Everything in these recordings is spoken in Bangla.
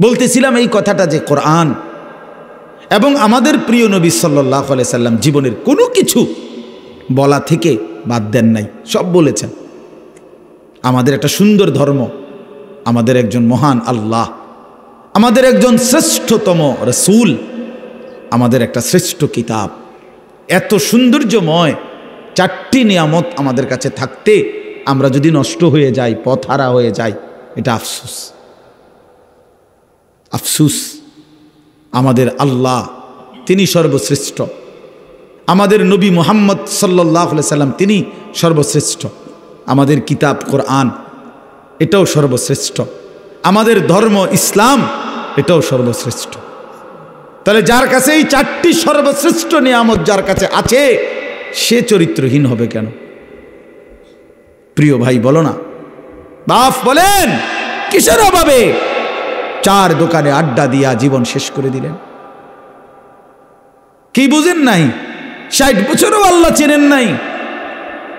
বলতেছিলাম এই কথাটা যে কোরআন এবং আমাদের প্রিয় নবী সাল্লাল্লাহু আলাইহি সাল্লাম জীবনের কোনো কিছু বলা থেকে বাদ দেন নাই, সব বলেছেন। আমাদের একটা সুন্দর ধর্ম, আমাদের একজন মহান আল্লাহ, আমাদের একজন শ্রেষ্ঠতম রাসূল, আমাদের একটা শ্রেষ্ঠ কিতাব, এত সৌন্দর্যময় চারটি নিয়ামত আমাদের কাছে থাকতে আমরা যদি নষ্ট হয়ে যাই, পথহারা হয়ে যাই, এটা আফসোস। আফসোস। আমাদের আল্লাহ তিনি সর্বশ্রেষ্ঠ, আমাদের নবী মুহাম্মদ সাল্লাল্লাহু আলাইহি সাল্লাম তিনি সর্বশ্রেষ্ঠ, আমাদের কিতাব কোরআন এটাও সর্বশ্রেষ্ঠ, আমাদের ধর্ম ইসলাম এটাও সর্বশ্রেষ্ঠ। তাহলে যার কাছে এই চারটি সর্বশ্রেষ্ঠ নিয়ামত যার কাছে আছে, সে চরিত্রহীন হবে কেন? প্রিয় ভাই বলো না, বাপ বলেন কিসের অভাবে 4 দোকানে আড্ডা দিয়া জীবন শেষ করে দিলেন? কি বুঝেন নাই? 60 বছরও আল্লাহ চেনেন নাই,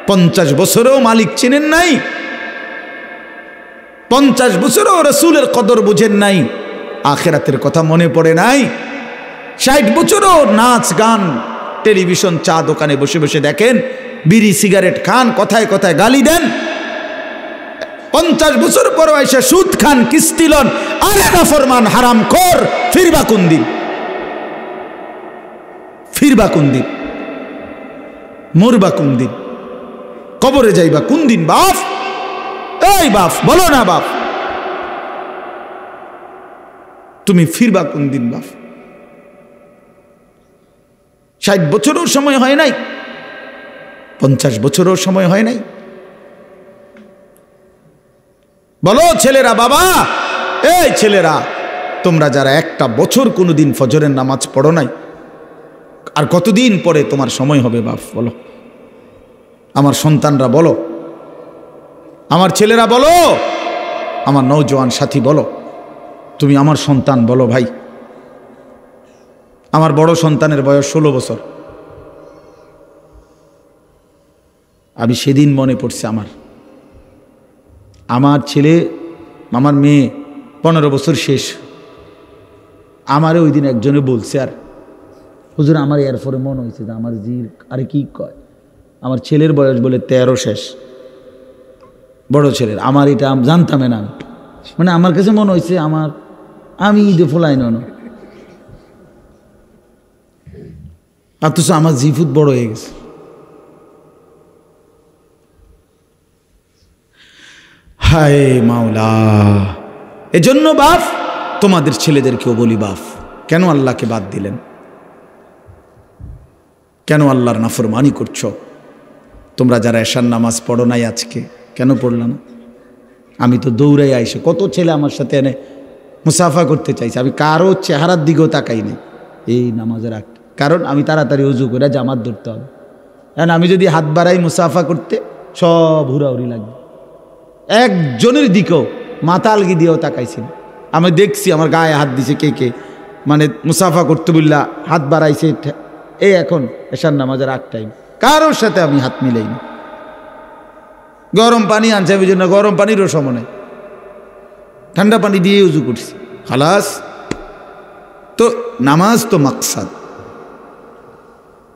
50 বছরেও মালিক চেনেন নাই, 50 বছরেও রাসূলের কদর বুঝেন নাই, আখিরাতের কথা মনে পড়ে নাই। 60 বছরও নাচ গান টেলিভিশন চা দোকানে বসে বসে দেখেন, বিড়ি সিগারেট খান, কথায় কথায় গালি দেন। 50 বছর পর এসে সুদ খান, কিস্তি লন, আরে নাফরমান হারামখোর, ফিরবা কোন দিন? ফিরবা কোন দিন? মরবা কোন দিন? কবরে যাইবা কোন দিন? বাপ, এই বাপ বলো না, বাপ তুমি ফিরবা কোন দিন? বাপ 60 বছরও সময় হয় নাই, 50 বছরও সময় হয় নাই। বলো ছেলেরা, বাবা এই ছেলেরা, তোমরা যারা একটা বছর কোনোদিন ফজরের নামাজ পড়ো নাই, আর কতদিন পরে তোমার সময় হবে? বাপ বলো, আমার সন্তানরা বলো, আমার ছেলেরা বলো, আমার নওজোয়ান সাথী বলো, তুমি আমার সন্তান বলো। ভাই আমার বড় সন্তানের বয়স 16 বছর। আমি সেদিন মনে পড়ছে আমার ছেলে, আমার মেয়ে 15 বছর শেষ। আমারে ওই দিন একজনে বলছে, আর হুজুর আমার এরপরে মনে হয়েছে যে আমার জির, আরে কি কয়, আমার ছেলের বয়স বলে 13 শেষ, বড় ছেলের। আমার এটা জানতামে না, মানে আমার কাছে মনে হয়েছে আমি ঈদে ফোলাই না, অথচ আমার জিফুত বড় হয়ে গেছে। হায় মাওলা, এজন্য বাপ তোমাদের ছেলেদেরকেও বলি, বাপ কেন আল্লাহকে বাদ দিলেন? কেন আল্লাহর নাফরমানি করছো? তোমরা যারা এশার নামাজ পড়ো নাই আজকে, কেন পড়লা না? আমি তো দৌড়াই আইসে, কত ছেলে আমার সাথে এনে মুসাফা করতে চাইছে, আমি কারো চেহারার দিকেও তাকাই নাই এই নামাজের আগ, কারণ আমি তাড়াতাড়ি উজু করে জামাত ধরতে হবে। কারণ আমি যদি হাত বাড়াই মুসাফা করতে, সব হুড়াহুড়ি লাগবে। একজনের দিকেও মাথা আলগি দিয়েও তাকাইছিল। আমি দেখছি আমার গায়ে হাত দিছে কে কে, মানে মুসাফা করতে বললা হাত বাড়াইছে। এই এখন এশার নামাজের আগ টাইম, কারোর সাথে আমি হাত মিলাইনি। গরম পানি আনছে, ওই জন্য গরম পানিরও সময় নেই, ঠান্ডা পানি দিয়ে উজু করছি, খালাস। তো নামাজ তো মাকসাদ।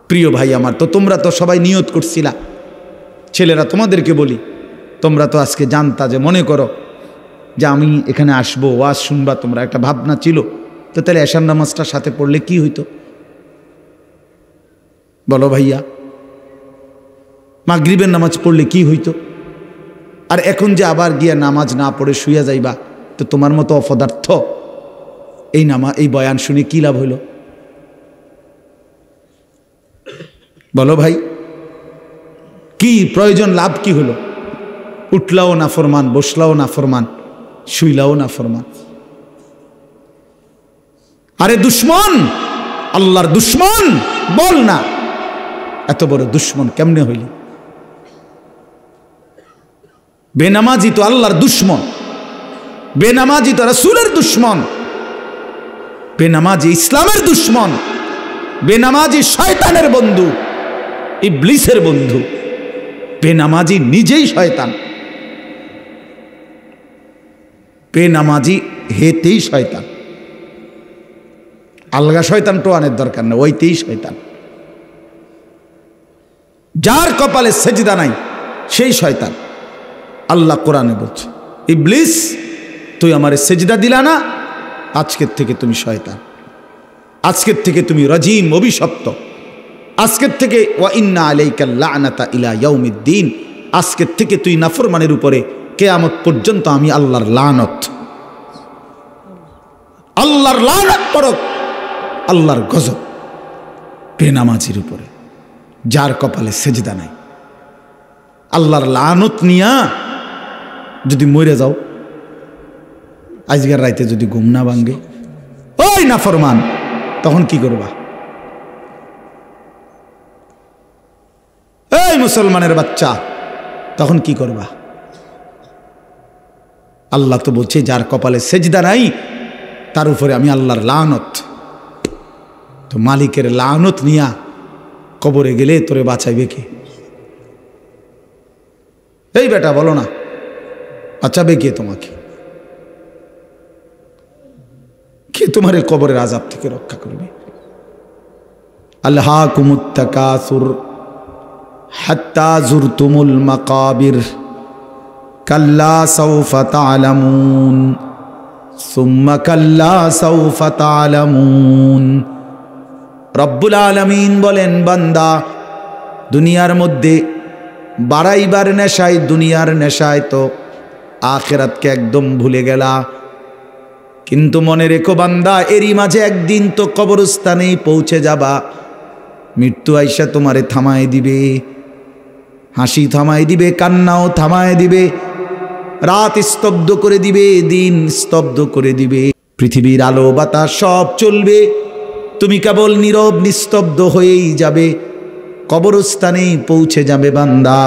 প্রিয় ভাই আমার, তো তোমরা তো সবাই নিয়ত করছিলা। ছেলেরা তোমাদেরকে বলি, তোমরা তো আজকে জানতা, যে মনে করো যে আমি এখানে আসবো, ওয়াজ শুনবা, তোমরা একটা ভাবনা ছিল, তো তাহলে এশার নামাজটার সাথে পড়লে কি হইতো? বলো ভাইয়া, মাগরিবের নামাজ পড়লে কি হইতো? আর এখন যে আবার গিয়া নামাজ না পড়ে শুইয়া যাইবা, তো তোমার মতো অপদার্থ এই বয়ান শুনে কি লাভ হইল? বলো ভাই, কি প্রয়োজন, লাভ কি হলো? উঠলাও না ফরমান, বসলাও না ফরমান, শুইলাও না ফরমান। আরে দুশ্মন, আল্লাহর দুশ্মন বল না, এত বড় দুশ্মন কেমনে হইলি? বেনামাজি তো আল্লাহর দুশ্মন, বেনামাজি তো রাসূলের দুশ্মন, বেনামাজি ইসলামের দুশ্মন, বেনামাজি শয়তানের বন্ধু, ইবলিসের বন্ধু। বেনামাজি নিজেই শয়তান, বেনামাজি হেতেই শয়তান। আলগা শয়তান টোয়ানের দরকার নেই, ওইতেই শয়তান। যার কপালে সেজদা নাই সেই শয়তান। আল্লাহ কোরআনে বলছে, ইবলিস তুই আমারে সেজদা দিলা না, আজকের থেকে তুমি শয়তান, আজকের থেকে তুমি রাজিম, অভিশপ্ত, আজকের থেকে ওয়া ইন্না আলাইকাল লা'নাতা ইলা ইয়াউমিদ্দিন, আজকের থেকে তুই নাফরমানের উপরে কিয়ামত পর্যন্ত আমি আল্লাহর লানত, আল্লাহর লানত পড়ক, আল্লাহর গজব বেনামাজির উপরে, যার কপালে সেজদা নাই। আল্লাহর লানত নিয়া যদি মরে যাও, আজকের রাইতে যদি ঘুম না ভাঙ্গে, ওই নাফরমান, তখন কি করবা? এই মুসলমানের বাচ্চা, তখন কি করবা? আল্লাহ তো বলছে যার কপালে সেজদা নাই তার উপরে আমি আল্লাহর লানত। তো মালিকের লানত নিয়া কবরে গেলে তোরে বাঁচাইবে কে? এই বেটা বলো না, বাঁচাবে কে তোমাকে? কে তোমার এই কবরের আযাব থেকে রক্ষা করবে? আলহাকুমুত তাকাসুর হাত্তা যুরতুমুল মাকাবির কাল্লা সাউফা তা'লামুন সুম্মা কাল্লা সাউফা তা'লামুন। রব্বুল আলামিন বলেন, বান্দা দুনিয়ার মধ্যে বাড়াইবার নেশায়, দুনিয়ার নেশায় তো আখিরাতকে একদম ভুলে গেলা। কিন্তু মনে রেখো বান্দা, এরই মাঝে একদিন তো কবরস্থানেই পৌঁছে যাবা। মৃত্যু আইসা তোমারে থামায় দিবে, হাসি থামায় দিবে, কান্নাও থামায় দিবে, রাত স্তব্ধ করে দিবে, দিন স্তব্ধ করে দিবে, পৃথিবীর আলো বাতাস সব চলবে, তুমি কেবল নীরব নিস্তব্ধ হয়েই যাবে, কবরস্থানেই পৌঁছে যাবে বান্দা।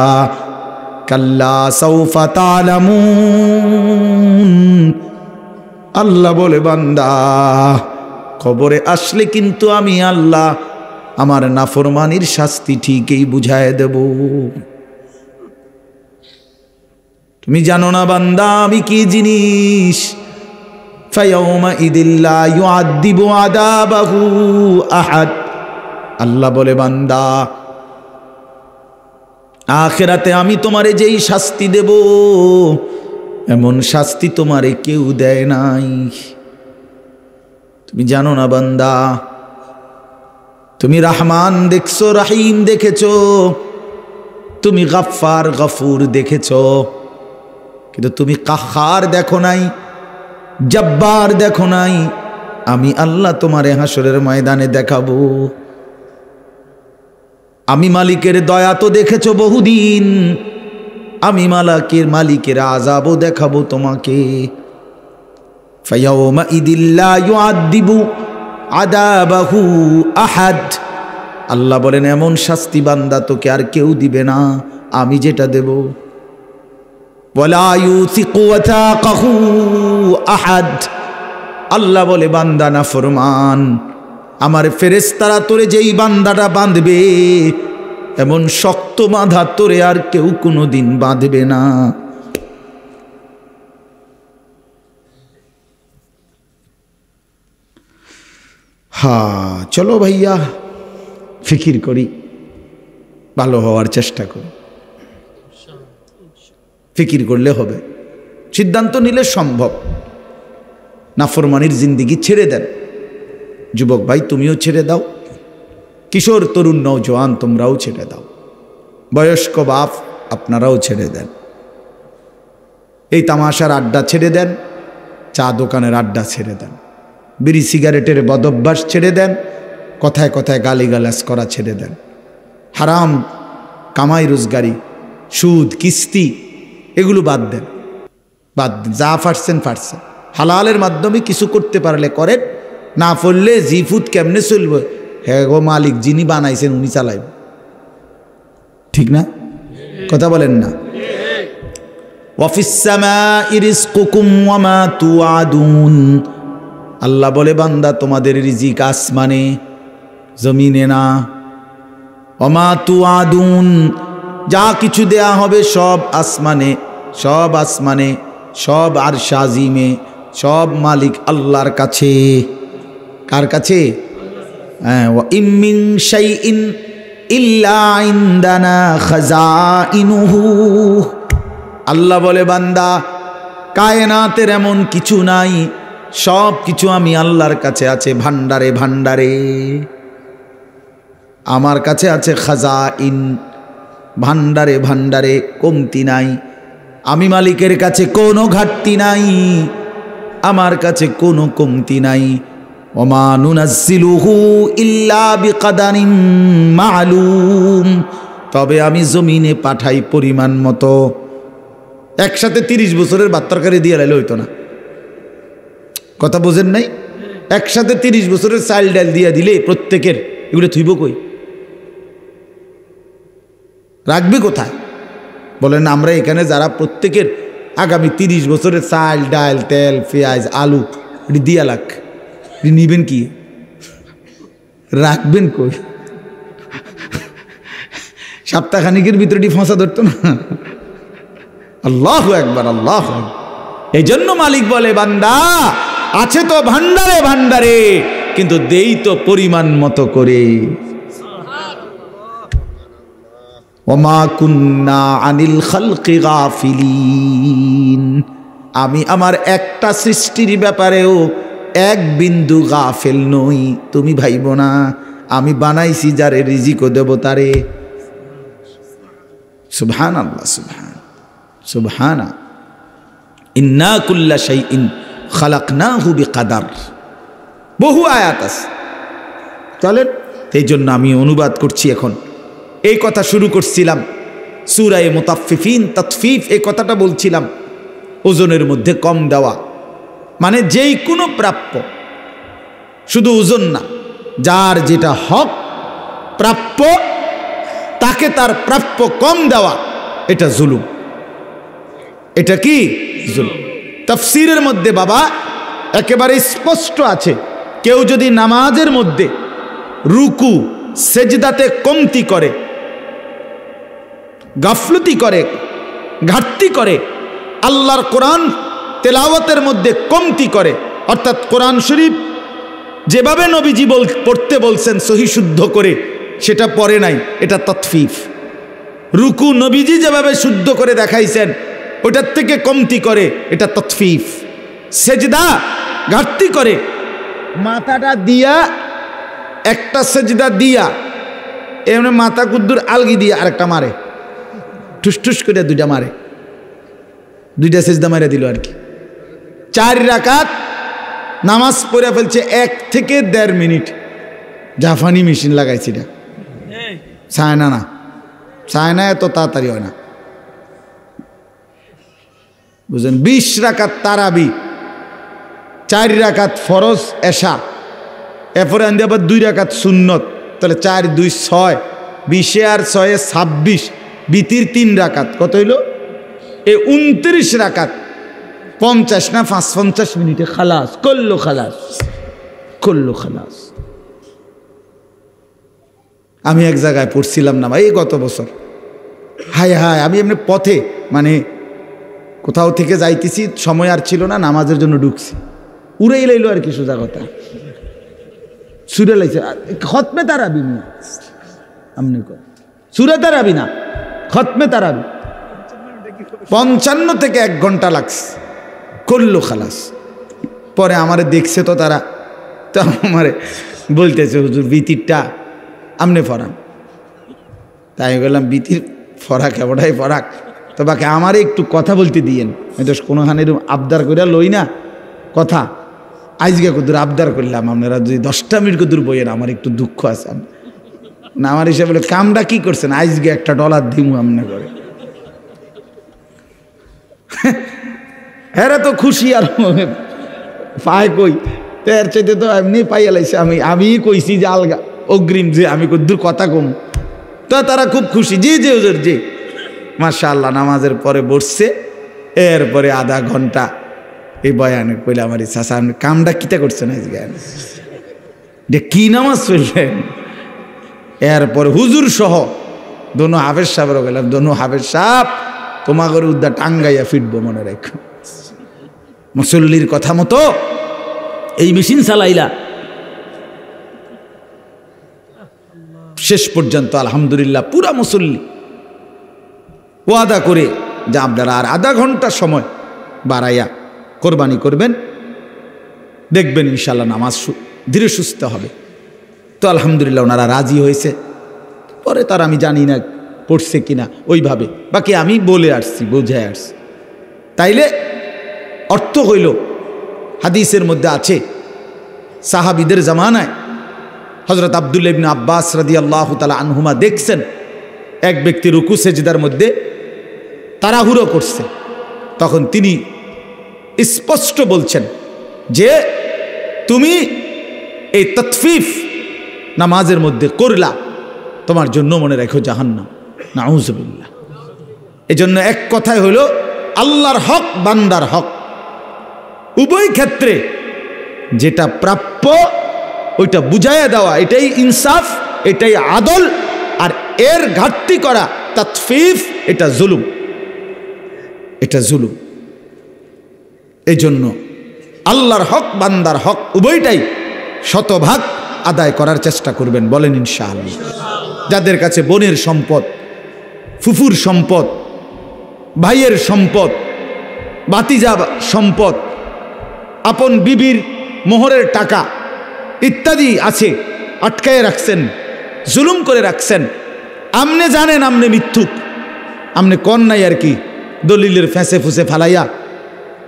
কাল্লা সাউফা তা'লামুন, আল্লাহ বলে বান্দা কবরে আসলে কিন্তু আমি আল্লাহ আমার নাফরমানির শাস্তি ঠিকই বুঝায় দেব। তুমি জানো না বান্দা আমি কি জিনিস? ফায়াউমা ইদিল্লা ইউআদ্দিবু আযাবাহু আহাদ। আল্লাহ বলে বান্দা আখিরাতে আমি তোমারে যেই শাস্তি দেব, এমন শাস্তি তোমারে কেউ দেয় নাই। তুমি জানো না বান্দা, তুমি রহমান দেখছো, রহিম দেখেছো, তুমি গফফার গফুর দেখেছো, কিন্তু তুমি কাহার দেখো নাই, জব্বার দেখো নাই। আমি আল্লাহ তোমারে হাসরের ময়দানে দেখাবো। আমি মালিকের দয়া তো দেখেছো বহুদিন, আমি মালিকের আযাবও দেখাবো তোমাকে। ফায়াউমা ইদিল্লা ইউআদ্দিবু আযাবাহু আহাদ। আল্লাহ বলেন এমন শাস্তি বান্দা তোকে আর কেউ দিবে না, আমি যেটা দেব। ওয়ালা ইউসিকু ওয়াথাকাহু আহাদ। আল্লাহ বলে বান্দা নাফরমান, আমার ফেরেশতারা তোরে যেই বান্দাটা বাঁধবে, এমন শক্ত বাঁধা তোরে আর কেউ কোনোদিন বাঁধবে না। চলো ভাইয়া ফিকির করি, ভালো হওয়ার চেষ্টা করি। ফিকির করলে হবে, সিদ্ধান্ত নিলে সম্ভব। নাফরমানির জিন্দিগি ছেড়ে দেন। যুবক ভাই তুমিও ছেড়ে দাও, কিশোর তরুণ নওজোয়ান তোমরাও ছেড়ে দাও, বয়স্ক বাপ আপনারাও ছেড়ে দেন। এই তামাশার আড্ডা ছেড়ে দেন, চা দোকানের আড্ডা ছেড়ে দেন, বিড়ি সিগারেটের বদভ্যাস ছেড়ে দেন, কথায় কথায় গালিগালাজ করা ছেড়ে দেন, হারাম কামাই রোজগারি, সুদ, কিস্তি, এগুলো বাদ দেন, বাদ দেন। যা ফাটছেন ফাটছেন, হালালের মাধ্যমে কিছু করতে পারলে করেন, না পড়লে জিফুত কেমনে চলবে? হ্যাঁ গো মালিক যিনি বানাইছেন উনি চালাইব, ঠিক না? কথা বলেন না? ওয়াফিস সামাই রিজকুকুম ওয়া মা তুআদুন। আল্লাহ বলে বান্দা তোমাদের রিজিক আসমানে, জমিনে না। ওয়া মা তুআদুন, যা কিছু দেয়া হবে সব আসমানে, সব আসমানে, সব আরশ আজিমে, সব মালিক আল্লাহর কাছে। কার কাছে? ওয়া ইম মিন শাইইন ইল্লা ইনদানা খাযাইনুহু। আল্লাহ বলে, বান্দা কায়নাতের এমন কিছু নাই, সব কিছু আমি আল্লাহর কাছে আছে ভান্ডারে ভান্ডারে। আমার কাছে আছে খাজাইন, ভান্ডারে ভান্ডারে, কমতি নাই। আমি মালিকের কাছে কোনো ঘাটতি নাই, আমার কাছে কোনো কমতি নাই। ওমা নুনাজ্জিলুহু ইল্লা বিকাদারিন মালুম। তবে আমি জমিনে পাঠাই পরিমাণ মতো। একসাথে 30 বছরের ভাত তরকারি দিয়ে লাইলে হইতো না। কথা বোঝেন নাই? একসাথে 30 বছরের চাল ডাল দিয়ে দিলে প্রত্যেকের, এগুলো থুইব কই, রাখবে কোথায়? বলেন আমরা এখানে যারা প্রত্যেকের আগামী 30 বছরের চাল ডাল তেল পেঁয়াজ আলু এটি দিয়া লাখ, এটি নিবেন কি, রাখবেন কই? সপ্তাহখানিকের ভিতরে ফসা ধরতো না। আল্লাহু আকবার, আল্লাহু আকবার। এই জন্য মালিক বলে, বান্দা আছে তো ভান্ডারে ভান্ডারে, কিন্তু দেই তো পরিমাণ মতো করে। ওমা কুন্না আনিল খালকি গাফিলিন। আমি আমার একটা সৃষ্টির ব্যাপারেও এক বিন্দু গাফেল নই। তুমি ভাইব না, আমি বানাইছি যারে রিজিকও দেব তারে। সুবহানাল্লাহ, সুবহান সুবহানা। ইন্না কুল্লা শাইইন খালাকনাহু বিকাদার। বহু আয়াত আছে। চলেন, এই জন্য আমি অনুবাদ করছি এখন। এই কথা শুরু করছিলাম সূরা মুতাফফিফিন, তাতফিফ, এই কথাটা বলছিলাম, ওজনের মধ্যে কম দেওয়া, মানে যেই কোনো প্রাপ্য, শুধু ওজন না, যার যেটা হক প্রাপ্য তাকে তার প্রাপ্য কম দেওয়া, এটা জুলুম। এটা কি জুলুম? তাফসীরের মধ্যে বাবা একেবারে স্পষ্ট আছে, কেউ যদি নামাজের মধ্যে রুকু সেজদাতে কমতি করে, গাফলতি করে, ঘাটতি করে, আল্লাহর কোরআন তেলাওয়াতের মধ্যে কমতি করে, অর্থাৎ কোরআন শরীফ যেভাবে নবীজি পড়তে বলছেন সহি শুদ্ধ করে সেটা পড়ে নাই, এটা তাতফিফ। রুকু নবীজি যেভাবে শুদ্ধ করে দেখাইছেন ওটার থেকে কমতি করে, এটা তাতফিফ। সেজদা ঘাটতি করে, মাথাটা দিয়া একটা সেজদা দিয়া এমনি মাথা কুদ্দুর আলগি দিয়ে আরেকটা মারে, ঠুসঠুস করে দুইটা মারে, দুইটা সেজদা মারে দিল আর কি। 4 রাকাত নামাজ পড়ে ফেলছে 1 থেকে 1.5 মিনিট। জাপানি মেশিন লাগাইছি না, চায়না না, চায়না এত তাড়াতাড়ি হয় না, বুঝলেন? 20 রাকাত তারাবি, 4 রাকাত ফরজ এশা, এরপরে আনতে আবার 2 রাকাত সুন্নত, তাহলে 4 2 6, 20 আর 6 26, বিতির 3 রাকাত, কত হইল? 29 রাকাত। 50 না 55 মিনিটে খালাস করলো, খালাস করলো, খালাস। আমি এক জায়গায় পড়ছিলাম না ভাই গত বছর, হায় হায়, আমি এমনি পথে মানে কোথাও থেকে যাইতেছি, সময় আর ছিল না, নামাজের জন্য ঢুকছি, উড়েই লাইলো আর কি, সোজা কথা সুরে লাইছে। খতমে তারাবি না, আমনি সুরে তারাবি না, খতমে তারাবি 55 থেকে 1 ঘন্টা লাগছে, করলো, খালাস। পরে আমারে দেখছে তো তারা, তো আমারে বলতেছে, হুজুর বিতিরটা আমনে ফরাক। তাই বললাম, বিতির ফরাক এবারটাই ফরাক, তো বাকি আমারে একটু কথা বলতে দিয়েন, আমি তো কোনোখানে আবদার করে লই না কথা। আজকে কদূর আবদার করলাম, আপনারা যদি 10টা মিনিট কদূর বইয়েন, আমার একটু দুঃখ আছে না, আমার হিসাবে বলে কামটা কি করছেন, আজকে $1 দিমু আমনে করে। হ্যাঁ তো খুশি, আর পায় কই, তো এর চাইতে তো এমনি পাইয়া লাইছে। আমি কইছি যে আলগা অগ্রিম যে আমি কদ্দুর কথা কম, তো তারা খুব খুশি, জি জি হুজুর জি, মাশাআল্লাহ। নামাজের পরে বসছে, এরপরে আধা ঘন্টা এই বয়ানে কইলে আমার চাচা আপনি কামটা কিতা করছেন আজকে, যে কি নামাজ পড়লেন? এরপরে হুজুর সহ দোনো হাফেজ সাহেবও গেলাম, দোনো হাফেজ সাহেব তোমাদের উদ্ধার টাঙ্গাইয়া ফিরবো, মনে রেখো। মুসল্লির কথা মতো এই মেশিন চালাইলা, শেষ পর্যন্ত আলহামদুলিল্লাহ পুরা মুসল্লি ওয়াদা করে যে আপনারা আর আধা ঘন্টা সময় বাড়াইয়া কোরবানি করবেন, দেখবেন ইনশাল্লাহ নামাজ ধীরে সুস্থ হবে। তো আলহামদুলিল্লাহ ওনারা রাজি হয়েছে। পরে তার আমি জানি না পড়ছে কিনা ওইভাবে, বাকি আমি বলে আসছি, বোঝায় আসছি। তাইলে অর্থ হইল, হাদিসের মধ্যে আছে সাহাবীদের জামানায় হযরত আব্দুল্লাহ ইবনে আব্বাস রাদিয়াল্লাহু তাআলা আনহুমা দেখছেন এক ব্যক্তি রুকু সেজদার মধ্যে তাড়াহুড়ো করছে, তখন তিনি স্পষ্ট বলছেন যে তুমি এই ততফিফ নামাজের মধ্যে করলা, তোমার জন্য মনে রাখো জাহান্নাম। নাউযুবিল্লাহ। এজন্য এক কথায় হইল আল্লাহর হক বান্দার হক, উভয় ক্ষেত্রে যেটা প্রাপ্য ওইটা বুঝাইয়া দেওয়া, এটাই ইনসাফ, এটাই আদল। আর এর ঘাটতি করা তাতফিফ, এটা জুলুম, এটা জুলুম। এই জন্য আল্লাহর হক বান্দার হক উভয়টাই শতভাগ আদায় করার চেষ্টা করবেন, বলেন ইনশাআল্লাহ। যাদের কাছে বোনের সম্পদ, ফুফুর সম্পদ, ভাইয়ের সম্পদ, ভাতিজা সম্পদ, আপন বিবির মোহরের টাকা ইত্যাদি আছে, আটকায় রাখছেন, জুলুম করে রাখছেন, আমনে জানেন আমনে মিথ্যুক, আমনে কন নাই আর কি, দলিলের ফেঁসে ফুসে ফালাইয়া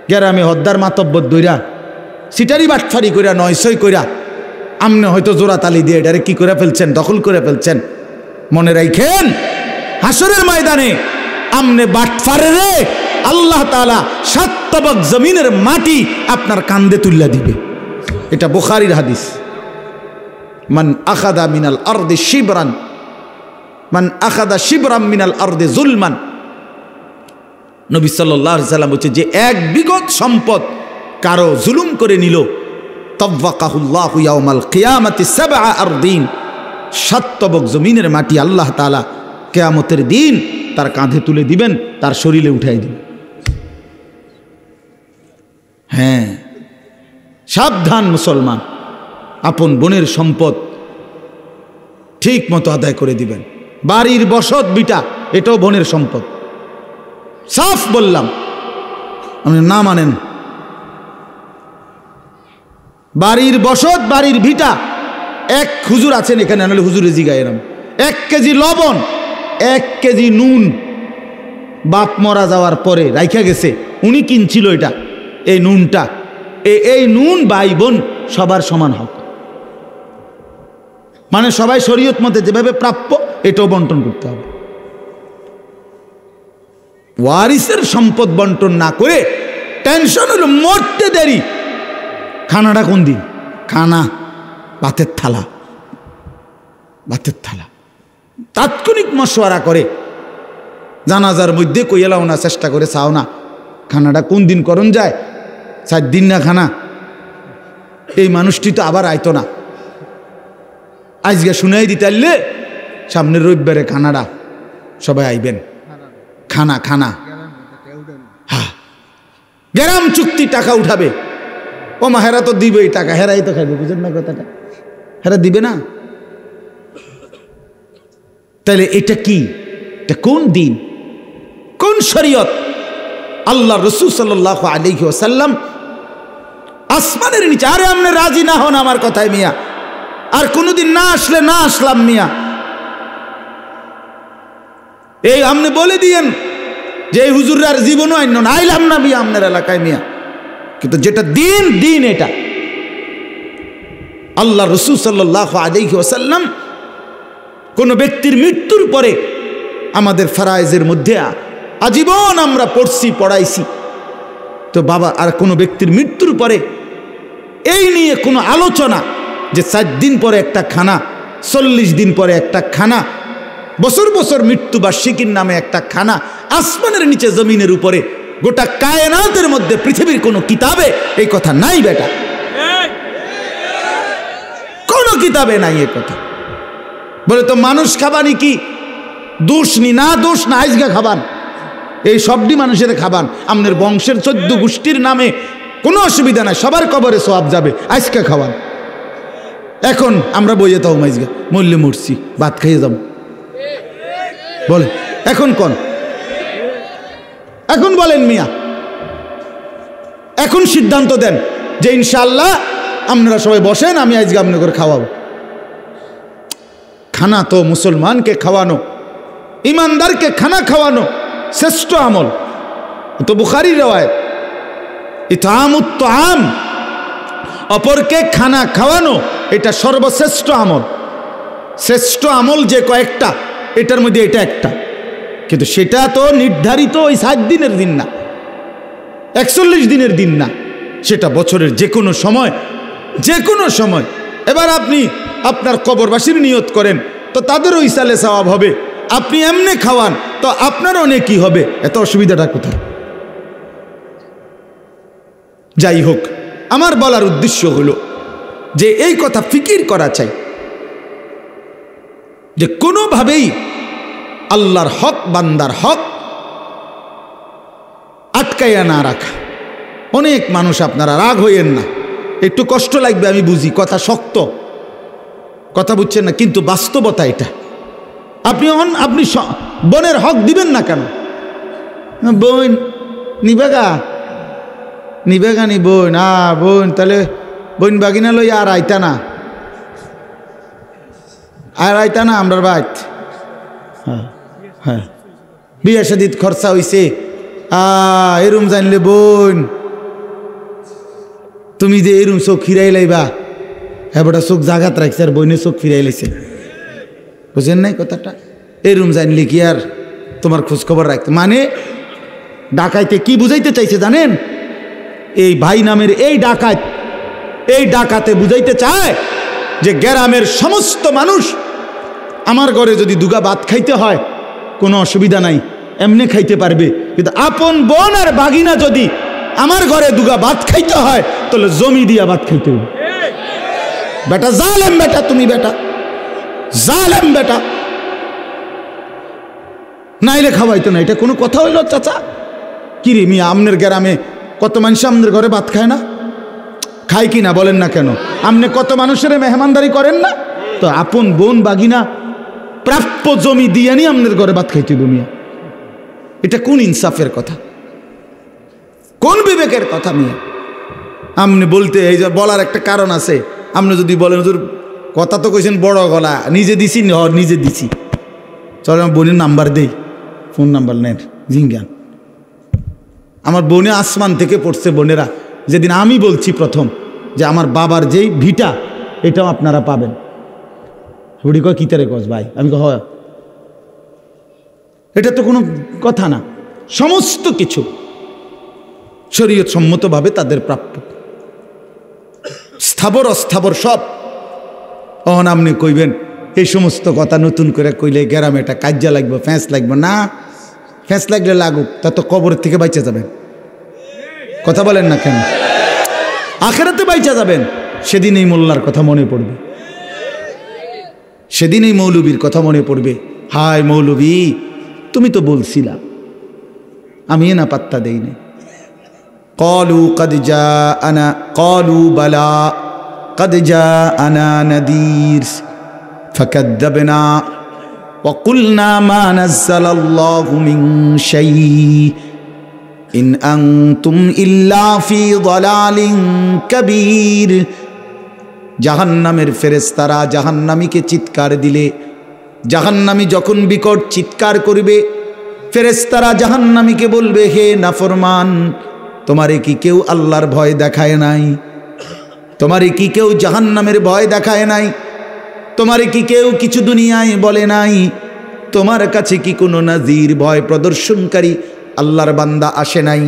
গ্রামে হদ্দার মাতব্বর দইরা সিটারি বাটফারি কইরা নয়সই কইরা আমনে হয়তো জোড়া তালি দিয়ে এটারে কি করে ফেলছেন, দখল করে ফেলছেন। মনে রাখেন হাসরের ময়দানে আমনে বাটফারে রে আল্লাহ তাআলা 7 তবক জমিনের মাটি আপনার কান্দে তুল্লা দিবে। এটা বুখারীর হাদিস। মান আখাদা মিনাল আরদি শিবরান, মান আখাদা শিবরাম মিনাল আরদি জুলমান, নবী সাল্লাল্লাহু আলাইহি সাল্লাম বলছে যে এক বিগত সম্পদ কারো জুলুম করে নিল, তাওয়াক্কাহুল্লাহু ইয়াউমাল কিয়ামাতি 7 আরদিন, 7 তবক জমিনের মাটি আল্লাহ তাআলা কিয়ামতের দিন তার কাঁধে তুলে দিবেন, তার শরীরে উঠাই দিবেন। হ্যাঁ, সাবধান মুসলমান, আপন বোনের সম্পদ ঠিক মতো আদায় করে দিবেন। বাড়ির বসত বিটা এটাও বোনের সম্পদ, সাফ বললাম, আপনি না মানেন। বাড়ির বসত, বাড়ির ভিটা, এক হুজুর আছেন এখানে, নাহলে হুজুরে জিগায় এরম 1 কেজি লবণ, 1 কেজি নুন বাপ মরা যাওয়ার পরে রাইখা গেছে, উনি কিনছিল এটা, এই নুনটা, এই নুন ভাই বোন সবার সমান হক, মানে সবাই শরীয়ত মতে যেভাবে প্রাপ্য এটাও বন্টন করতে হবে। ওয়ারিসের সম্পদ বন্টন না করে টেনশন হলো মরতে দেরি, খানাটা কোন দিন, খানা ভাতের থালা, ভাতের থালা। তাৎক্ষণিক মশওয়ারা করে জানাজার মধ্যে কইয়ালাও না, চেষ্টা করে চাও না, খানাটা কোন দিন করণ যায়, 4 দিন না খানা, এই মানুষটি তো আবার আইতো না, আজকে শুনাই দিতে আইলে সামনের রবিবারে খানাটা সবাই আইবেন, খানা খানা, হ্যাঁ, গ্রাম চুক্তি টাকা উঠাবে, ও মা হেরা তো দিবে এই টাকা, হেরাই তো খাইবে, বুঝেন না কথাটা, হেরা দিবে না। তাহলে এটা কি, এটা কোন দিন, কোন শরীয়ত? আল্লাহ রাসূল সাল্লাল্লাহু আলাইহি ওয়াসাল্লাম আসমানের নিচে, আরে আপনি রাজি না হন আমার কথায় মিয়া, আর কোনোদিন না আসলে না আসলাম মিয়া, এই আপনি বলে দিয়েন যে এই হুজুররা আর জীবনও আইন না, আইলাম না মিয়া আপনার এলাকায় মিয়া, কিন্তু যেটা দিন দিন এটা। আল্লাহ রাসূল সাল্লাল্লাহু আলাইহি ওয়াসাল্লাম কোন ব্যক্তির মৃত্যুর পরে, আমাদের ফরায়েজের মধ্যে আজীবন আমরা পড়ছি পড়াইছি, তো বাবা আর কোনো ব্যক্তির মৃত্যুর পরে এই নিয়ে কোনো আলোচনা যে 4 দিন পরে একটা খানা, 40 দিন পরে একটা খানা, বছর বছর মৃত্যুবার্ষিকীর নামে একটা খানা, আসমানের নিচে জমিনের উপরে গোটা কায়নাতের মধ্যে পৃথিবীর কোনো কিতাবে এই কথা নাই বেটা, কোনো কিতাবে নাই এ কথা। বলে তো মানুষ খাবানি কি দোষ নি, না দোষ না, আইজগা খাবান, এই সবটি মানুষের খাবান, আপনার বংশের 14 গোষ্ঠীর নামে কোনো অসুবিধা নাই, সবার কবরে সওয়াব যাবে, আজকে খাওয়ান। এখন আমরা বইয়ে তাও মাইজগা মরলে মরছি, ভাত খাইয়ে যাব বলে এখন কোন, এখন বলেন মিয়া, এখন সিদ্ধান্ত দেন যে ইনশাআল্লাহ আপনারা সবাই বসেন, আমি আজকে আপনাদের খাওয়াবো। খানা তো মুসলমানকে খাওয়ানো, ইমানদারকে খানা খাওয়ানো শ্রেষ্ঠ আমল। তো বুখারীর রওয়ায়াত, ইতআমুত তাআম, অপরকে খানা খাওয়ানো এটা সর্বশ্রেষ্ঠ আমল। শ্রেষ্ঠ আমল যে কয়েকটা, এটার মধ্যে এটা একটা, কিন্তু সেটা তো নির্ধারিত ওই 7 দিনের দিন না, 41 দিনের দিন না, সেটা বছরের যে কোনো সময়, যে কোনো সময়। এবার আপনি আপনার কবরবাসীর নিয়ত করেন তো তাদেরও ইসালে সওয়াব হবে, আপনি এমনি খাওয়ান তো আপনারও নেকি হবে, এত অসুবিধাটা কোথায়? যাই হোক, আমার বলার উদ্দেশ্য হলো যে এই কথা ফিকির করা চাই যে কোনোভাবেই আল্লাহর হক, বান্দার হক আটকাইয়া না রাখা। অনেক মানুষ, আপনারা রাগ হইয়েন না, একটু কষ্ট লাগবে আমি বুঝি, কথা শক্ত, কথা বুঝছেন না, কিন্তু বাস্তবতা এটা। আপনি বোনের হক দিবেন না কেন? বোন নিবেগা নি বোন, বোন তাহলে বোন বাগিনা লই আর আইতা না, আমরার বাইত। হ্যাঁ, বিয়ে শাদিত খরচা হইছে, এরম জানলে বোন তুমি যে এরম চোখ ফিরাই লাইবা, হ্যাঁ বেটা চোখ জাগাত রাখছে আর বইনে চোখ ফিরাই লাইছে, বুঝেন নাই কথাটা? এরম জানলে কি আর তোমার খোঁজ খবর রাখতে? মানে ডাকাইতে কি বুঝাইতে চাইছে জানেন? এই ভাই নামের এই ডাকাতে বুঝাইতে চায় যে গ্রামের সমস্ত মানুষ আমার ঘরে যদি দুগা ভাত খাইতে হয় কোনো অসুবিধা নাই, এমনি খাইতে পারবে, কিন্তু আপন বোন আর বাগিনা যদি আমার ঘরে দুগা ভাত খাইতে হয় তাহলে জমি দিয়া ভাত খাইতে হবে। বেটা জালেম, বেটা তুমি, বেটা জালেম, বেটা নাইলে খাওয়াইতো না, এটা কোনো কথা হইল চাচা? কি রে মিয়া, আমনের গ্রামে কত মানুষ আমনের ঘরে ভাত খায় না? খায় কি না বলেন না কেন? আপনি কত মানুষের মেহমানদারি করেন না? তো আপন বোন বাগিনা প্রাপ্য জমি দিয়ে নি আমনের ঘরে ভাত খাইতে মিয়া, এটা কোন ইনসাফের কথা, কোন বিবেকের কথা মিয়া? আপনি বলতে এই যে বলার একটা কারণ আছে, আপনি যদি বলেন হুজুর কথা তো কইছেন বড় গলা, নিজে দিছি, নিজে দিছি, চল আমার বোনের নাম্বার দেই, ফোন নাম্বার নেন জিঙ্গান। আমার বোনে আসমান থেকে পড়ছে, বোনেরা যেদিন আমি বলছি প্রথম যে আমার বাবার যেই ভিটা এটাও আপনারা পাবেন, বুড়ি কয় কি তারে কস ভাই? আমি হয় এটা তো কোনো কথা না, সমস্ত কিছু শরীয়ত সম্মতভাবে তাদের প্রাপ্য, স্থাবর অস্থাবর সব। অহন আপনি কইবেন এই সমস্ত কথা নতুন করে কইলে গ্রামে এটা কাজ্যা লাগবে, ফ্যাঁস লাগবে না, ফ্যাঁস লাগলে লাগুক, তা তো কবরের থেকে বাইচা যাবেন। কথা বলেন না কেন? আখেরাতে বাইচা যাবেন, সেদিন এই মোল্লার কথা মনে পড়বে, সেদিন এই মৌলবীর কথা মনে পড়বে। হায় মৌলবী, তুমি তো বলছিলা, আমি না পাত্তা দেইনি। ক্বালু কদ জাআনা, ক্বালু বালা কদ জাআনা নাযীর ফাকাযযাবনা ওয়া কুলনা মা নাযালাল্লাহু মিন শাই'ইন ইন আনতুম ইল্লা ফি যালালিন কাবীর। জাহান্নামের ফেরেশতারা জাহান্নামীকে চিৎকার দিলে, জাহান্নামী যখন বিকট চিৎকার করবে, ফেরেশতারা জাহান্নামীকে বলবে, হে নাফরমান, তোমারে কি কেউ আল্লাহর ভয় দেখায় নাই? তোমারে কি কেউ জাহান্নামের ভয় দেখায় নাই? তোমারে কি কেউ কিছু দুনিয়ায় বলে নাই? তোমার কাছে কি কোনো নাজির, ভয় প্রদর্শনকারী আল্লাহর বান্দা আসে নাই?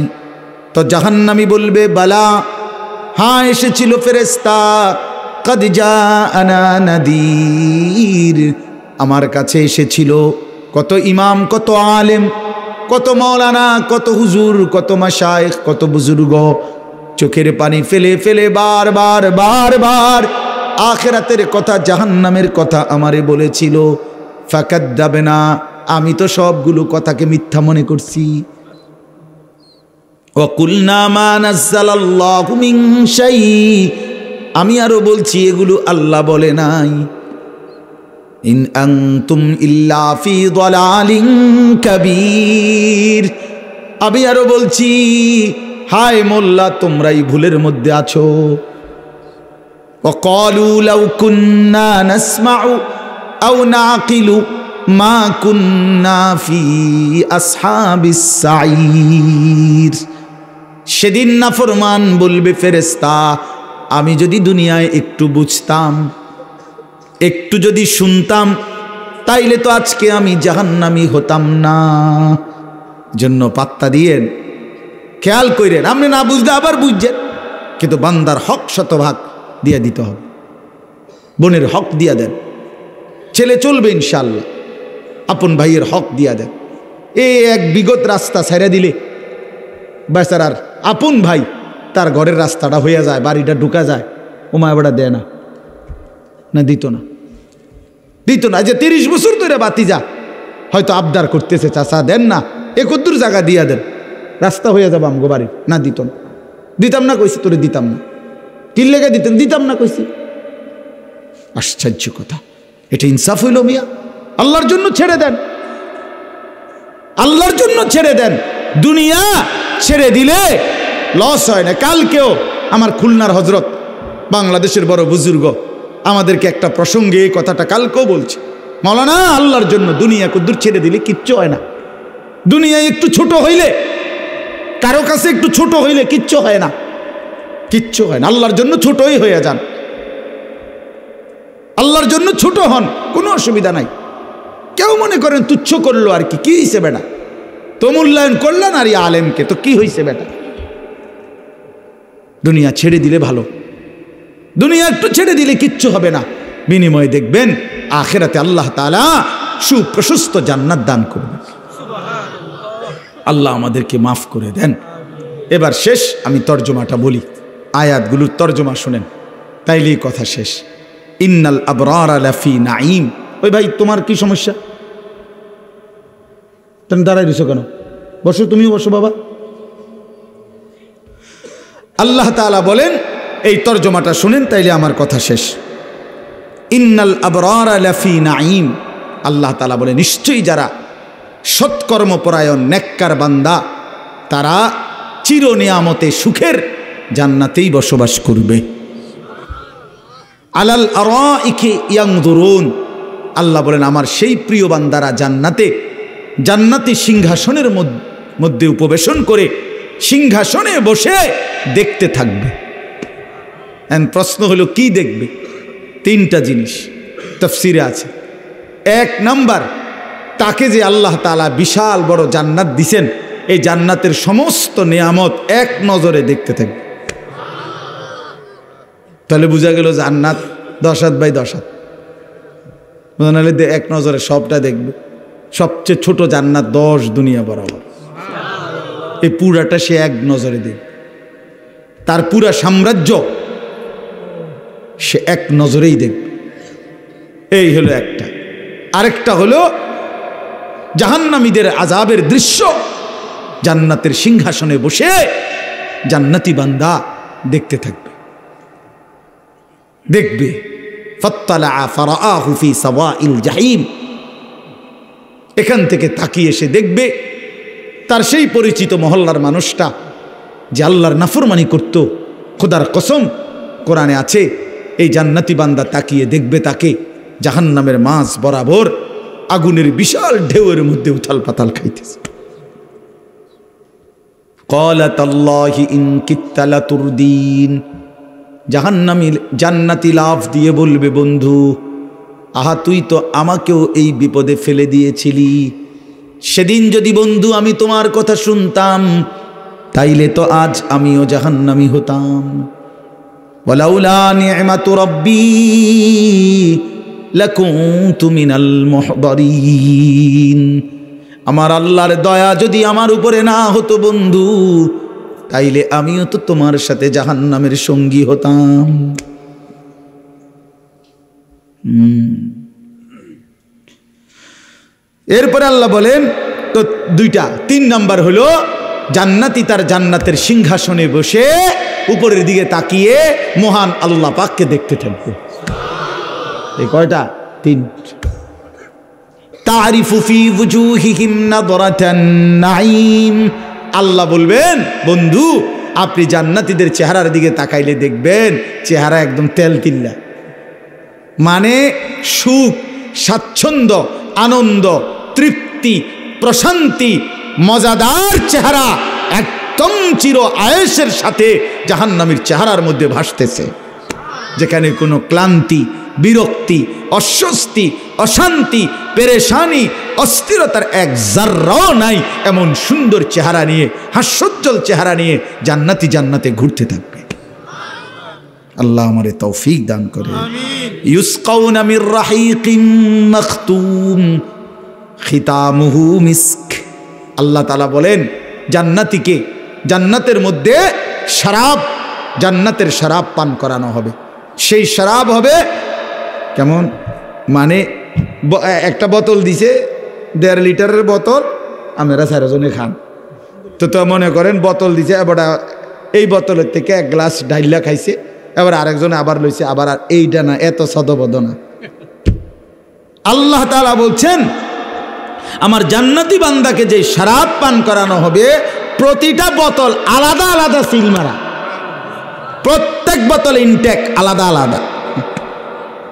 তো জাহান্নামী বলবে, বালা, হ্যাঁ এসেছিল ফেরেশতা, কদ জাআনা নাযীর, আমার কাছে এসেছিল। কত ইমাম, কত আলেম, কত মৌলানা, কত হুজুর, কত মাশায়েখ, কত বুজুর্গ চোখের পানি ফেলে ফেলে বারবার বারবার আখিরাতের কথা, জাহান্নামের কথা আমারে বলেছিল। ফাকাযযাবনা, আমি তো সবগুলো কথাকে মিথ্যা মনে করছি। ওয়া কুলনা মা নাযালাল্লাহু মিন শাই, আমি আরো বলছি এগুলো আল্লাহ বলে নাই। ইন আনতুম ইল্লা ফি দালালিন কাবীর। আমি আরো বলছি, হায় মোল্লা, তোমরাই ভুলের মধ্যে আছো। وقالوا لو كنا نسمع أو نعقل ما كنا في أصحاب السعير। সেদিন নাফরমান বলবে ফেরেশতা, আমি যদি দুনিয়ায় একটু বুঝতাম, একটু যদি শুনতাম, তাইলে তো আজকে আমি জাহান্নামী হতাম না। জন্য পাত্তা দিয়েন, খেয়াল করেন, আপনি না বুঝলে আবার বুঝছেন, কিন্তু বান্দার হক শতভাগ দিয়ে দিতে হবে। বোনের হক দিয়া দেন, ছেলে চলবে ইনশাআল্লাহ, আপন ভাইয়ের হক দিয়া দেন। এক বিগত রাস্তা ছেড়ে দিলে বেচারার আপন ভাই তার ঘরের রাস্তাটা হয়ে যায়, বাড়িটা ঢুকা যায়, ওমা এবারটা দেয় না, না দিত না, দিত না। যে 30 বছর ধরে বাতিজা হয়তো আবদার করতেছে, চাচা দেন না, একদ্দুর জায়গা দিয়া দেন, রাস্তা হয়ে যাবো আমগো বাড়ি, না দিত না। দিতাম না কইছি, তোরে দিতাম না। কি লেগে দিতেন? দিতাম না কইছি। আশ্চর্য কথা, এটা ইনসাফ হইল মিয়া? আল্লাহর জন্য ছেড়ে দেন, আল্লাহর জন্য ছেড়ে দেন। দুনিয়া ছেড়ে দিলে লস হয় না। কালকেও আমার খুলনার হজরত, বাংলাদেশের বড় বুজুর্গ, আমাদেরকে একটা প্রসঙ্গে এই কথাটা কালকেও বলছে, মাওলানা আল্লাহর জন্য দুনিয়া কদ্দুর ছেড়ে দিলে কিচ্ছু হয় না। দুনিয়া একটু ছোট হইলে, কারো কাছে একটু ছোট হইলে কিচ্ছু হয় না, কিচ্ছু হয় না। আল্লাহর জন্য ছোটই হয়ে যান, আল্লাহর জন্য ছোট হন, কোনো অসুবিধা নাই। কেউ মনে করেন তুচ্ছ করলো আর কি হয়েছে বেটা, তো মূল্যায়ন করলেন আর আলেমকে, তো কি হয়েছে বেটা। দুনিয়া ছেড়ে দিলে ভালো, দুনিয়া একটু ছেড়ে দিলে কিচ্ছু হবে না। বিনিময়ে দেখবেন আখিরাতে আল্লাহ তাআলা সুপ্রশস্ত জান্নাত দান করবেন। আল্লাহ আমাদেরকে মাফ করে দেন। এবার শেষ, আমি তর্জমাটা বলি, আয়াতগুলোর তর্জমা শুনেন, তাইলেই কথা শেষ। ইন্নাল আবরারা লাফি নাঈম। ওই ভাই, তোমার কি সমস্যা? তুমি দাঁড়াই দিছো কেন? বসো, তুমিও বসো বাবা। আল্লাহ তাআলা বলেন, এই তর্জমাটা শুনেন, তাইলে আমার কথা শেষ। ইন্নাল আবরারা লাফি নাঈম। আল্লাহ তাআলা বলে, নিশ্চয়ই যারা সৎকর্মপরায়ণ নেককার বান্দা, তারা চির নিয়ামতে সুখের জান্নাতেই বসবাস করবে। আলাল আরাইকি ইয়ানজুরুন। আল্লাহ বলেন, আমার সেই প্রিয় বান্দারা জান্নাতে, জান্নাতি সিংহাসনের মধ্যে উপবেশন করে সিংহাসনে বসে দেখতে থাকবে। প্রশ্ন হলো কি দেখবে? 3টা জিনিস তাফসীরে আছে। 1 নাম্বার, তাকে যে আল্লাহ তাআলা বিশাল বড় জান্নাত দিছেন, এই জান্নাতের সমস্ত নিয়ামত এক নজরে দেখতে থাকবে। তাহলে বোঝা গেল জান্নাত 10 হাত বাই 10 হাত, নাহলে এক নজরে সবটা দেখবে। সবচেয়ে ছোট জান্নাত 10 দুনিয়া বরাবর, এই পুরাটা সে এক নজরে দেখবে। তার পুরা সাম্রাজ্য সে এক নজরেই দেখবে। এই হলো একটা। আরেকটা হলো জাহান্নামীদের আযাবের দৃশ্য, জান্নাতের সিংহাসনে বসে জান্নাতি বান্দা দেখতে থাকবে, দেখবে। ফাত্তালা ফারাআহু ফি সাওয়াইল জাহিম। এখান থেকে তাকিয়ে এসে দেখবে তার সেই পরিচিত মহল্লার মানুষটা যে আল্লাহর নাফরমানি করত, খোদার কসম কোরআনে আছে, এই জান্নাতি বান্দা তাকিয়ে দেখবে তাকে জাহান্নামের মাঝ বরাবর আগুনের বিশাল ঢেউয়ের মধ্যে উথাল পাতাল খাইতেছে। ক্বালাত আল্লাহি ইন কিত্তা লাতুরদিন। জাহান্নামী জান্নাতি লাফ দিয়ে বলবে, বন্ধু, আহা তুই তো আমাকেও এই বিপদে ফেলে দিয়েছিলি। সেদিন যদি বন্ধু আমি তোমার কথা শুনতাম, তাইলে তো আজ আমিও জাহান্নামী হতাম। ওয়ালাউলা নি'মাতু রাব্বী লাকুনতু মিনাল মুহদারিন। আমার আল্লাহর দয়া যদি আমার উপরে না হতো বন্ধু, তাইলে আমিও তো তোমার সাথে জাহান্নামের সঙ্গী হতাম। এরপরে আল্লাহ বলেন, তো 2টা। 3 নাম্বার হলো জান্নাতি তার জান্নাতের সিংহাসনে বসে উপরের দিকে তাকিয়ে মহান আল্লাহ পাককে দেখতে থাকবে। এই কয়টা? 3। তারিফু ফি ওয়ুজুহিহিম নাদরাতান নাঈম। আল্লাহ বলবেন, বন্ধু আপনি জান্নাতীদের চেহারার দিকে তাকাইলে দেখবেন চেহারা একদম তেলতিল্লা, মানে সুখ, স্বাচ্ছন্দ্য, আনন্দ, তৃপ্তি, প্রশান্তি, মজাদার চেহারা একদম চির আয়েশের সাথে জাহান্নামীর চেহারার মধ্যে ভাসতেছে, যেখানে কোনো ক্লান্তি, বিরক্তি, অস্বস্তি, অশান্তি, পেরেশানি, অস্থিরতার এক জাররাও নাই। এমন সুন্দর চেহারা নিয়ে, হাস্যোজ্জ্বল চেহারা নিয়ে জান্নাতি জান্নাতে ঘুরতে থাকবে। আল্লাহ আমারে তৌফিক দান করে। ইউসকাউনা মির রাহিকিম মাখতুম খিতামুহু মিস্ক। আল্লাহ তাআলা বলেন জান্নাতীকে জান্নাতের মধ্যে শরাব, জান্নাতের শরাব পান করানো হবে। সেই শরাব হবে কেমন, মানে একটা বোতল দিছে 1.5 লিটারের বোতল, আমরা 4 জনে খান তো মনে করেন বোতল দিছে, এবার এই বোতলের থেকে 1 গ্লাস ডাইলা খাইছে, এবার আরেকজনে আবার লইছে, আবার আর এইটা না, এত সদবদ না। আল্লাহ তাআলা বলছেন আমার জান্নাতি বান্দাকে যে শরাব পান করানো হবে প্রতিটা বোতল আলাদা আলাদা সিল মারা, প্রত্যেক বোতল ইনটেক আলাদা আলাদা।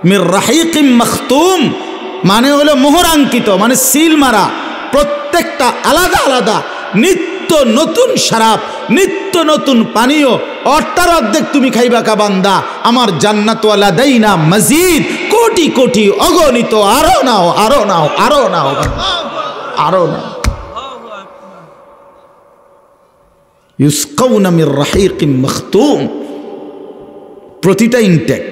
মির রাহিকিম মাখতুম মানে হলো মোহরাঙ্কিত, মানে সিল মারা, প্রত্যেকটা আলাদা আলাদা। নিত্য নতুন শরাব, নিত্য নতুন পানীয়, অর্থাৎ অর্ধেক তুমি খাইবা কা বান্দা, আমার জান্নাতওয়ালা দাইনা মজিদ, কোটি কোটি অগণিত, আরো নাও, আরো নাও, আরো নাও, আরো নাও। ইউসকাউনা মির রাহিকিম মাখতুম, প্রতিটা ইনটেক।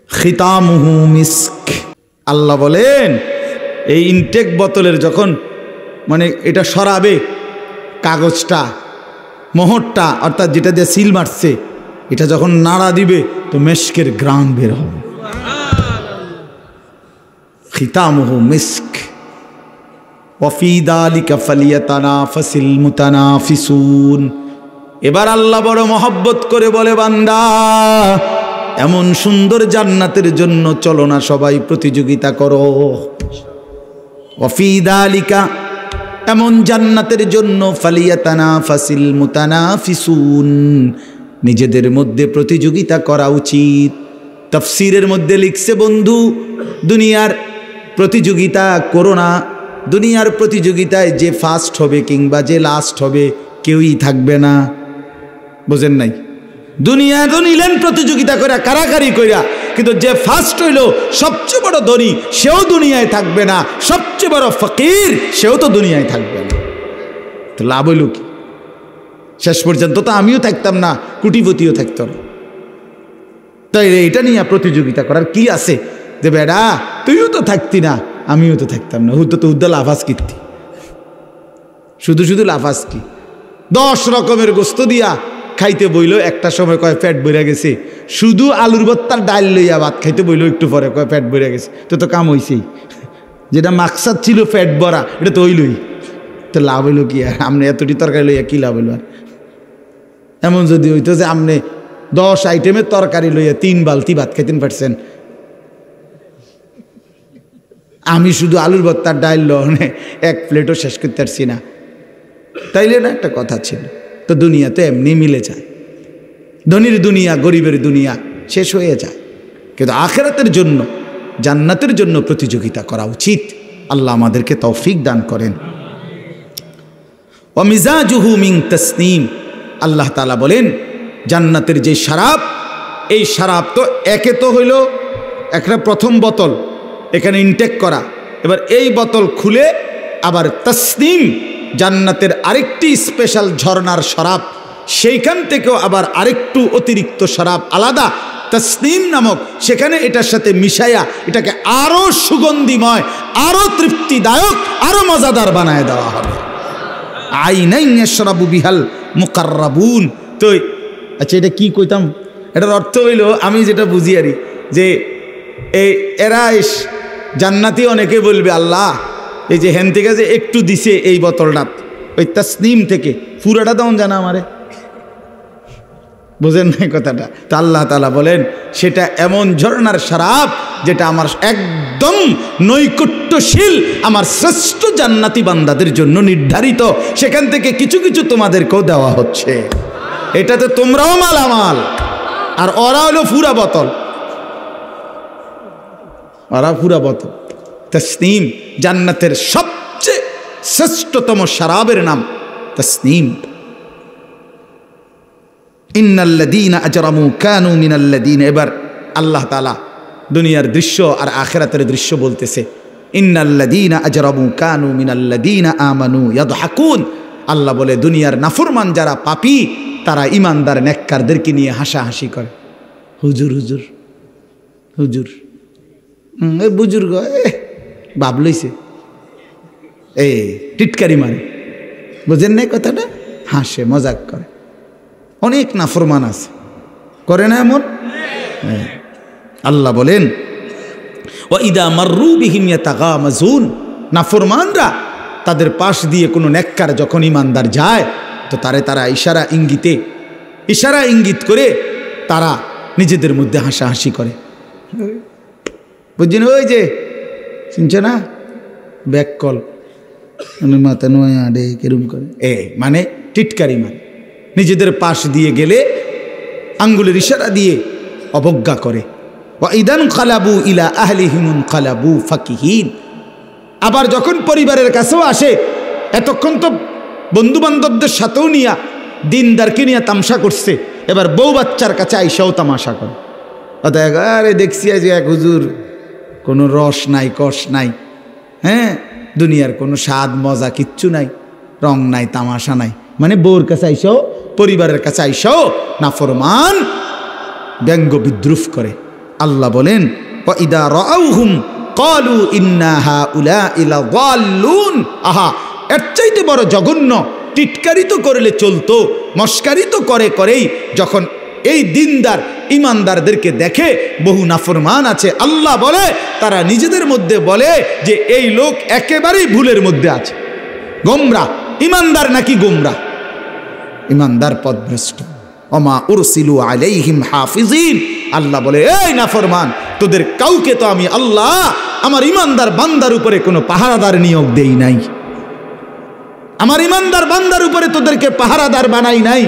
খিতামুহু মিস্ক। আল্লাহ বলেন এই ইনটেক বোতলের যখন মানে এটা সরাবে, কাগজটা, মোহরটা, অর্থাৎ যেটা দিয়ে সিল মারছে, এটা যখন নাড়া দিবে তো মেশকের গ্রান বের হবে। খিতামুহু মিস্ক ওয়াফি যালিকা ফালিয়াতানাফাসিল মুতানাফিসুন। এবার আল্লাহ বড় মহব্বত করে বলে, বান্দা এমন সুন্দর জান্নাতের জন্য চলো না সবাই প্রতিযোগিতা করো। ওয়াফি যালিকা, এমন জান্নাতের জন্য ফালিয়াতানাফাসিল মুতানাফিসুন, নিজেদের মধ্যে প্রতিযোগিতা করা উচিত। তাফসীরের মধ্যে লিখছে, বন্ধু দুনিয়ার প্রতিযোগিতা করো না। দুনিয়ার প্রতিযোগিতায় যে ফার্স্ট হবে কিংবা যে লাস্ট হবে কেউই থাকবে না। বুঝেন নাই? দুনিয়া তো নিলেন প্রতিযোগিতা করে, কারাকারি কইরা, কিন্তু যে ফার্স্ট হইল সবচেয়ে বড় ধনী সেও দুনিয়ায় থাকবে না, সবচেয়ে বড় ফকির সেও তো দুনিয়ায় থাকবে না। তো লাভ হইল কি? শেষ পর্যন্ত তো আমিও থাকতাম না, কোটিপতিও থাকত না। তাই এটা নিয়ে প্রতিযোগিতা করার কি আছে? যে বেড়া তুইও তো থাকতি না, আমিও তো থাকতাম না, হুদ্দ তো উদ্দা লাফাস কীর্তি, শুধু শুধু লাফাস কি। 10 রকমের গোস্ত দিয়া খাইতে বইল, একটা সময় কয় পেট ভরে গেছে। শুধু আলুর ভর্তার ডাল লইয়া ভাত খাইতে বইল, একটু পরে কয় পেট ভরে গেছে। তো কাম হইছেই, যেটা মাকসাদ ছিল পেট ভরা, এটা তো হইলই। তো লাভ হইল কি? আর আপনি এতটি তরকারি লইয়া কি লাভ হইল? আর এমন যদি হইতো যে আপনি 10 আইটেমের তরকারি লইয়া 3 বালতি ভাত খাইতেন পারছেন, আমি শুধু আলুর ভর্তার ডাল লনে 1 প্লেটও শেষ করতে পারছি না, তাইলে না একটা কথা ছিল। তো দুনিয়া তো এমনি মিলে যায়, ধনীর দুনিয়া গরিবের দুনিয়া শেষ হয়ে যায়। কিন্তু আখিরাতের জন্য, জান্নাতের জন্য প্রতিযোগিতা করা উচিত। আল্লাহ আমাদেরকে তৌফিক দান করেন। ওয়া মিজাজুহু মিন তাসনিম। আল্লাহ তাআলা বলেন জান্নাতের যে শরাব, এই শরাব তো একে তো হইল একটা প্রথম বোতল এখানে ইনটেক করা, এবার এই বোতল খুলে আবার তাসনিম, জান্নাতের আরেকটি স্পেশাল ঝর্ণার শরাব, সেইখান থেকেও আবার আরেকটু অতিরিক্ত শরাব আলাদা তাসনিম নামক, সেখানে এটার সাথে মিশাইয়া এটাকে আরো সুগন্ধিময়, আরো তৃপ্তিদায়ক, আরো মজাদার বানায় দেওয়া হবে। আইনাইন ইয়াশরাবু বিহাল মুকাররাবুন। তো আচ্ছা, এটা কি কইতাম? এটার অর্থ হইল, আমি যেটা বুঝি আরি, যে এরা জান্নাতি অনেকে বলবে, আল্লাহ এই যে হ্যান থেকে যে একটু দিছে এই বোতলটা, ওই তাসনিম থেকে পুরাটা দাও জানা আমারে, বুঝেন না কথাটা? তা আল্লাহ তাআলা বলেন সেটা এমন ঝর্ণার শরাব যেটা আমার একদম নৈকট্যশীল, আমার শ্রেষ্ঠ জান্নাতি বান্দাদের জন্য নির্ধারিত। সেখান থেকে কিছু কিছু তোমাদেরকেও দেওয়া হচ্ছে। এটাতে তোমরাও মালামাল, আর ওরা হলো পুরা বোতল, ওরা পুরা বোতল। তাসনিম জান্নাতের সবচেয়ে শ্রেষ্ঠতম শরাবের নাম তাসনিম। ইন্নাল্লাযীনা আজরামু কানু মিনাল্লাযীনা, এবার আল্লাহ তাআলা দুনিয়ার দৃশ্য আর আখিরাতের দৃশ্য বলতেছে। ইন্নাল্লাযীনা আজরামু কানু মিনাল্লাযীনা আমানু ইয়াদহাকুন, আল্লাহ বলে দুনিয়ার নাফরমান যারা পাপী তারা ইমানদার নেককারদেরকে নিয়ে হাসাহাসি করে। হুজুর হুজুর হুজুর, এই বুজুর্গ বাপ লইছে, এই টিটকারি মারে, বুঝেন না কথাটা? হাসে মজাক করে। অনেক নাফরমান আছে, করে না এমন? আল্লাহ বলেন ওয়াইদা মাররু বিহিম ইয়াতাগামাজুন, নাফরমানরা তাদের পাশ দিয়ে কোনো নেককার যখন ইমানদার যায় তো তারা ইশারা ইঙ্গিত করে তারা নিজেদের মধ্যে হাসাহাসি করে। বুঝছেন? ওই যে শুনছে না ব্যাককল মাথা নয় আডে কেরম করে, মানে টিটকারি মানে নিজেদের পাশ দিয়ে গেলে আঙ্গুলের ইশারা দিয়ে অবজ্ঞা করে। ওয়াইদান কালাবু ইলা আহলিহিম কালাবু ফাকিহিন, আবার যখন পরিবারের কাছেও আসে, এতক্ষণ তো বন্ধু বান্ধবদের সাথেও নিয়া দিনদারকে নিয়ে তামসা করছে, এবার বউ বাচ্চার কাছে আইসাও তামাশা করে। আরে দেখছি আজ এক হুজুর, কোনো রস নাই কষ নাই, হ্যাঁ, দুনিয়ার কোনো স্বাদ মজা কিচ্ছু নাই, রং নাই তামাশা নাই, মানে বউর কাছে আইসাও পরিবারের কাছে আইসাও নাফরমান ব্যঙ্গ বিদ্রুপ করে। আল্লাহ বলেন ওয়াইদা রাআউহুম ক্বালু ইন্না হাউলাঈ লাযাল্লুন, আহা এর চাইতে বড় জঘন্য টিটকারি তো করলে চলতো, মস্কারি তো করেই যখন এই দিনদার ইমানদারদেরকে দেখে বহু নাফরমান আছে, আল্লাহ বলে তারা নিজেদের মধ্যে বলে যে এই লোক একেবারেই ভুলের মধ্যে আছে, গোমরা। ইমানদার নাকি গোমরা? ইমানদার পথভ্রষ্ট। ওমা উরসিলু আলাইহিম হাফিজিন, আল্লাহ বলে এই নাফরমান তোদের কাউকে তো আমি আল্লাহ আমার ইমানদার বান্দার উপরে কোনো পাহারাদার নিয়োগ দেই নাই, আমার ইমানদার বান্দার উপরে তোদেরকে পাহারাদার বানাই নাই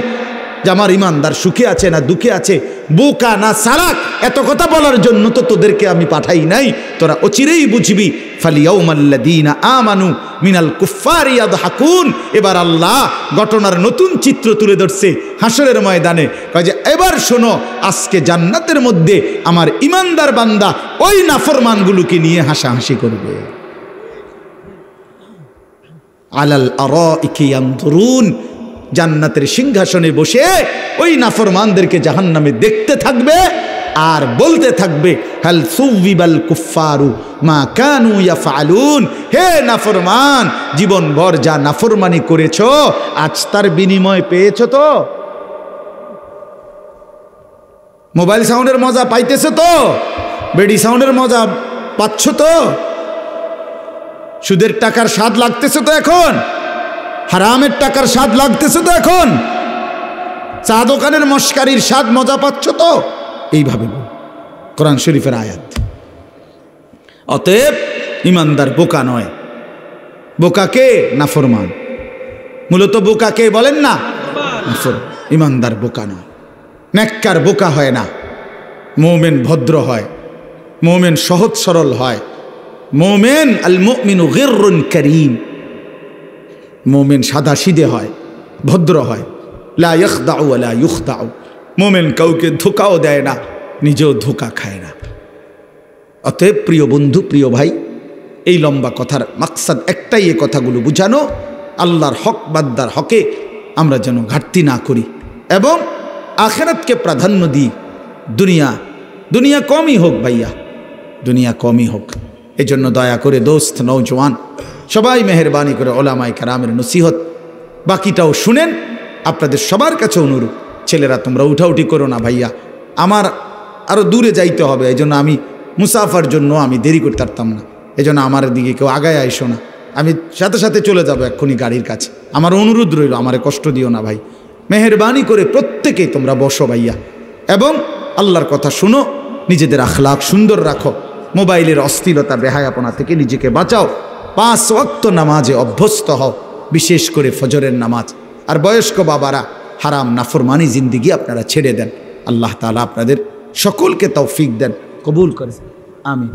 যে আমার ইমানদার সুখে আছে না দুঃখে আছে, বোকা না সালাক এত কথা বলার জন্য তো তোদেরকে আমি পাঠাই নাই, তোরা অচিরেই বুঝবি। ফালিয়াউমাল্লাযীনা আমানু মিনাল কুফফারি ইয়াদহাকুন, এবার আল্লাহ ঘটনার নতুন চিত্র তুলে ধরছে হাসরের ময়দানে, কয় যে এবার শোনো আজকে জান্নাতের মধ্যে আমার ইমানদার বান্দা ওই নাফরমানগুলোকে নিয়ে হাসাহাসি করবে। আলাল আরাইকি ইয়ানজুরুন, জান্নাতের সিংহাসনে বসে ওই নাফরমানদেরকে জাহান্নামে দেখতে থাকবে আর বলতে থাকবে হাল সুবিবাল কুফফারু মা কানু ইয়াফআলুন, হে নাফরমান জীবনভর যা নাফরমানি করেছো আজ তার বিনিময় পেয়েছো তো? মোবাইল সাউন্ডের মজা পাইতেছো তো? বেডি সাউন্ডের মজা পাচ্ছ তো? সুদের টাকার স্বাদ লাগতেছে তো এখন? হারামের টাকার স্বাদ লাগতেছে তো এখন? চা দোকানের মস্কারির স্বাদ মজা পাচ্ছ তো? এইভাবে বল কোরআন শরীফের আয়াত। অতএব ইমানদার বোকা নয়, বোকা কে? নাফরমান। মূলত বোকা কে বলেন না? ইমানদার বোকা নয়, নেককার বোকা হয় না। মুমিন ভদ্র হয়, মুমিন সহজ সরল হয়, মুমিন আল মুমিনু গিররুন কারীম, মুমিন সাদা সিধে হয়, ভদ্র হয়। লা ইয়াখদাউ ওয়া লা ইউখদাউ, মুমিন কাউকে ধোকাও দেয় না, নিজেও ধোকা খায় না। অতএব প্রিয় বন্ধু, প্রিয় ভাই, এই লম্বা কথার মাকসাদ একটাই, এ কথাগুলো বুঝানো আল্লাহর হক বান্দার হকে আমরা যেন ঘাটতি না করি এবং আখিরাতকে প্রাধান্য দিই। দুনিয়া কমই হোক ভাইয়া, দুনিয়া কমই হোক। এজন্য দয়া করে দোস্ত নওজওয়ান সবাই মেহরবানি করে ওলামায়ে কেরামের নসিহত বাকিটাও শুনেন। আপনাদের সবার কাছে অনুরোধ, ছেলেরা তোমরা উঠাউঠি করো না ভাইয়া, আমার আরও দূরে যাইতে হবে, এই জন্য আমি মুসাফার জন্য আমি দেরি করতে পারতাম না, এই জন্য আমার দিকে কেউ আগায় আইসো না। আমি সাথে সাথে চলে যাব এক্ষুনি গাড়ির কাছে। আমার অনুরোধ রইল, আমারে কষ্ট দিও না ভাই, মেহেরবানি করে প্রত্যেকেই তোমরা বসো ভাইয়া, এবং আল্লাহর কথা শুনো, নিজেদের আখলাক সুন্দর রাখো, মোবাইলের অশ্লীলতা বেহায়াপনা থেকে নিজেকে বাঁচাও, 5 ওয়াক্ত নামাজে অভ্যস্ত হও, বিশেষ করে ফজরের নামাজ। আর বয়স্ক বাবারা হারাম নাফরমানি জিন্দিগি আপনারা ছেড়ে দেন। আল্লাহ তাআলা আপনাদের সকলকে তৌফিক দেন, কবুল করেন, আমিন।